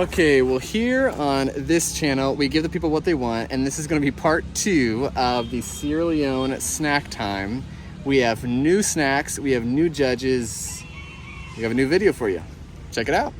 Okay, well here on this channel, we give the people what they want, and this is gonna be part 2 of the Sierra Leone snack time. We have new snacks, we have new judges, we have a new video for you. Check it out.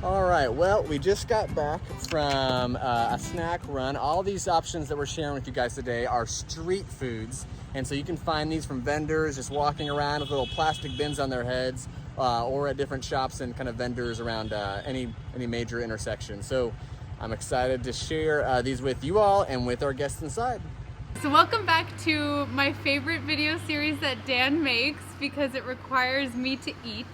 All right, well, we just got back from a snack run. All these options that we're sharing with you guys today are street foods. And so you can find these from vendors just walking around with little plastic bins on their heads or at different shops and kind of vendors around any major intersection. So I'm excited to share these with you all and with our guests inside. So welcome back to my favorite video series that Dan makes because it requires me to eat.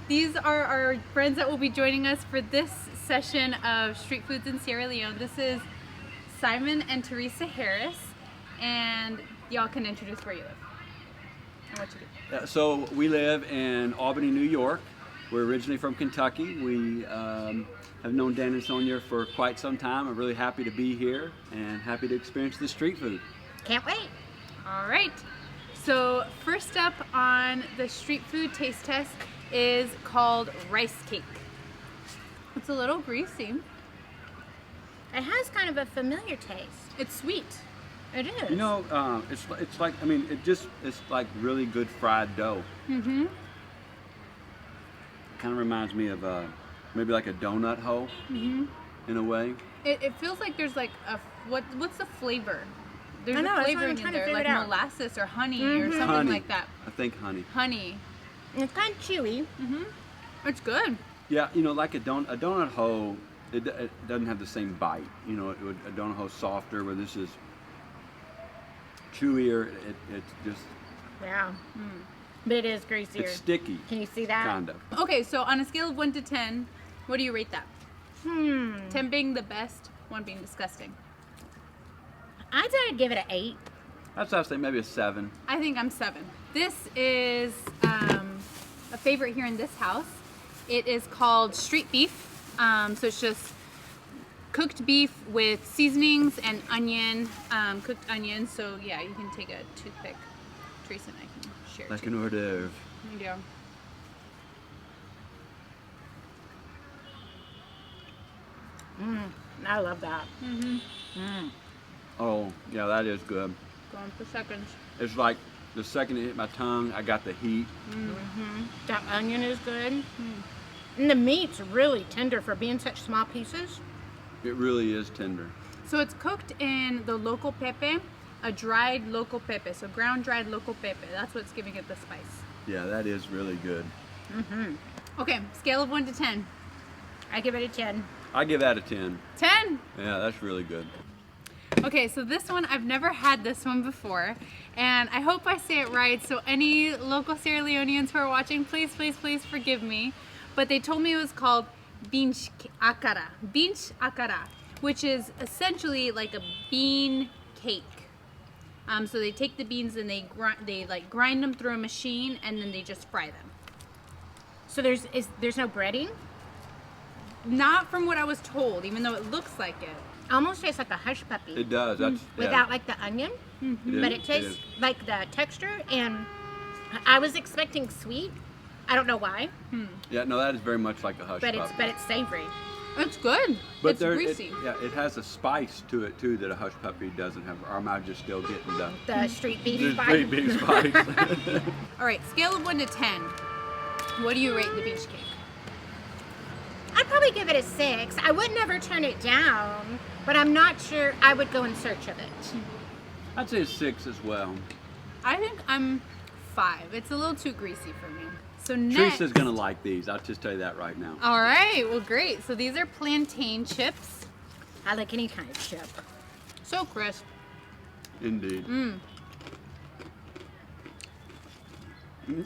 These are our friends that will be joining us for this session of Street Foods in Sierra Leone. This is Simon and Teresa Harris, and y'all can introduce where you live and what you do. So we live in Albany, New York. We're originally from Kentucky. We have known Dan and Sonia for quite some time. I'm really happy to be here and happy to experience the street food. Can't wait. All right. So first up on the street food taste test is called rice cake. It's a little greasy. It has kind of a familiar taste. It's sweet. It is. You know, it's like, I mean, it's like really good fried dough. Mm-hmm. Kind of reminds me of maybe like a donut hole in a way. It feels like there's like a, what's the flavor? There's I know, a that's what flavor I'm in trying to there, figure like it out. molasses or honey or something Honey. like that. I think honey. Honey. It's kind of chewy. Mm-hmm. It's good. Yeah, you know, like a donut hole, it doesn't have the same bite. You know, a donut hole softer, where this is chewier. It's just, Yeah. But it is greasier. it's sticky, Can you see that? kind of. Okay, so on a scale of 1 to 10, what do you rate that? 10 being the best, 1 being disgusting. I'd say I'd give it an 8. That's what I say, maybe a 7. I think I'm 7. This is a favorite here in this house. It is called street beef. So it's just cooked beef with seasonings and onion, cooked onions. So yeah, you can take a toothpick. Teresa and I can share Like too. an hors d'oeuvre. Yeah. I love that. Oh, yeah, that is good. Going for seconds. It's like the second it hit my tongue, I got the heat. That onion is good. And the meat's really tender for being such small pieces. It really is tender. So it's cooked in the local pepe, a dried local pepe. So ground dried local pepe. That's what's giving it the spice. Yeah, that is really good. Okay, scale of 1 to 10. I give it a 10. I give that a 10. 10. Yeah, that's really good. Okay, so this one, I've never had this one before, and I hope I say it right, so any local Sierra Leoneans who are watching, please, please, please forgive me, but they told me it was called binch akara, which is essentially like a bean cake. So they take the beans and they grind them through a machine, and then they just fry them. So there's no breading? not from what I was told, even though it looks like it. Almost tastes like a hush puppy. It does. That's Without like the onion, but it tastes like the texture. And I was expecting sweet. I don't know why, Yeah, no, that is very much like a hush puppy. but it's savory. It's good. But It's greasy. it has a spice to it too that a hush puppy doesn't have. Or am I just still getting The street beef the spice. street beef spice? All right, scale of 1 to 10. What do you rate the beach cake? I'd probably give it a 6. I would never turn it down, but I'm not sure I would go in search of it. I'd say a 6 as well. I think I'm 5. It's a little too greasy for me. So next. Teresa's gonna like these. I'll just tell you that right now. All right, well, great. So these are plantain chips. I like any kind of chip. So crisp. Indeed.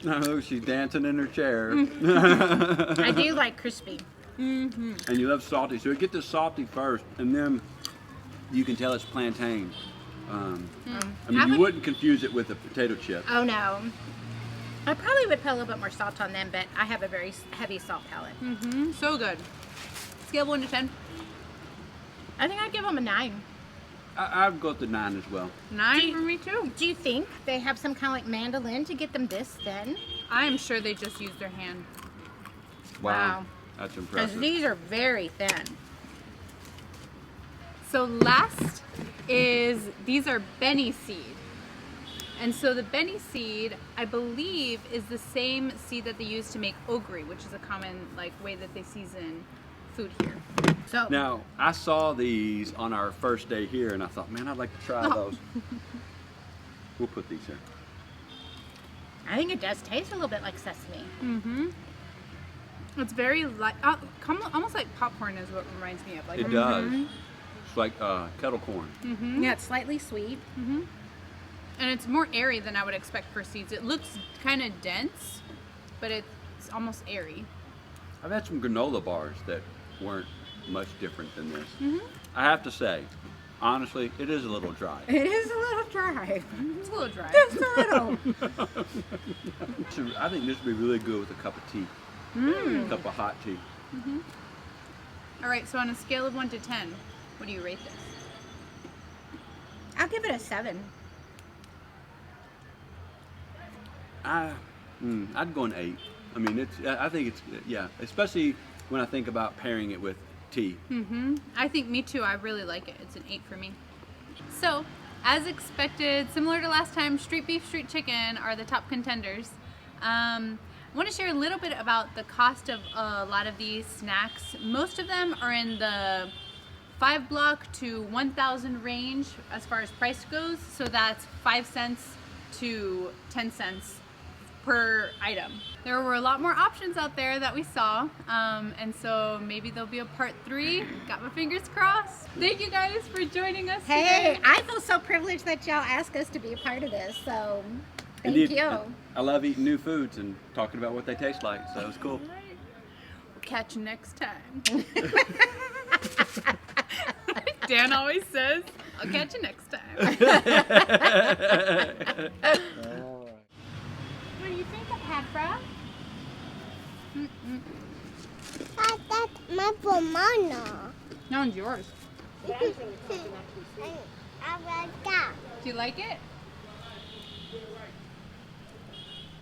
Oh, she's dancing in her chair. I do like crispy. And you love salty, so you get the salty first, and then you can tell it's plantain. I mean, you wouldn't confuse it with a potato chip. Oh no. I probably would put a little bit more salt on them, but I have a very heavy salt palate. So good. Scale of 1 to 10. I think I'd give them a 9. I'd go with the 9 as well. 9 for me too. Do you think they have some kind of like mandolin to get them this thin? I am sure they just used their hand. Wow. That's Because impressive. these are very thin. So last is, these are Benny seed. And so the Benny seed, I believe, is the same seed that they use to make ogre, which is a common like way that they season food here. So Now, I saw these on our first day here, and I thought, man, I'd like to try those. We'll put these here. I think it does taste a little bit like sesame. It's very light, almost like popcorn is what it reminds me of. Like It does. It's like kettle corn. Yeah, it's slightly sweet. And it's more airy than I would expect for seeds. It looks kind of dense, but it's almost airy. I've had some granola bars that weren't much different than this. I have to say, honestly, it is a little dry. It is a little dry. It's a little dry. Just a little. So I think this would be really good with a cup of tea. A cup of hot tea. All right, so on a scale of 1 to 10, what do you rate this? I'll give it a 7. I'd go an 8. I mean, I think it's, yeah, especially when I think about pairing it with tea. I think me too. I really like it. It's an 8 for me. So, as expected, similar to last time, street beef, street chicken are the top contenders. I want to share a little bit about the cost of a lot of these snacks. Most of them are in the $5 block to 1,000 range as far as price goes. So that's 5 cents to 10 cents per item. There were a lot more options out there that we saw, and so maybe there'll be a part 3. Got my fingers crossed. Thank you guys for joining us Hey, today. I feel so privileged that y'all asked us to be a part of this, so thank Indeed. you. I love eating new foods and talking about what they taste like, so it's cool. We'll catch you next time. Dan always says, I'll catch you next time. What do you think of Hadra? That's my banana. That one's yours. I like that. Do you like it?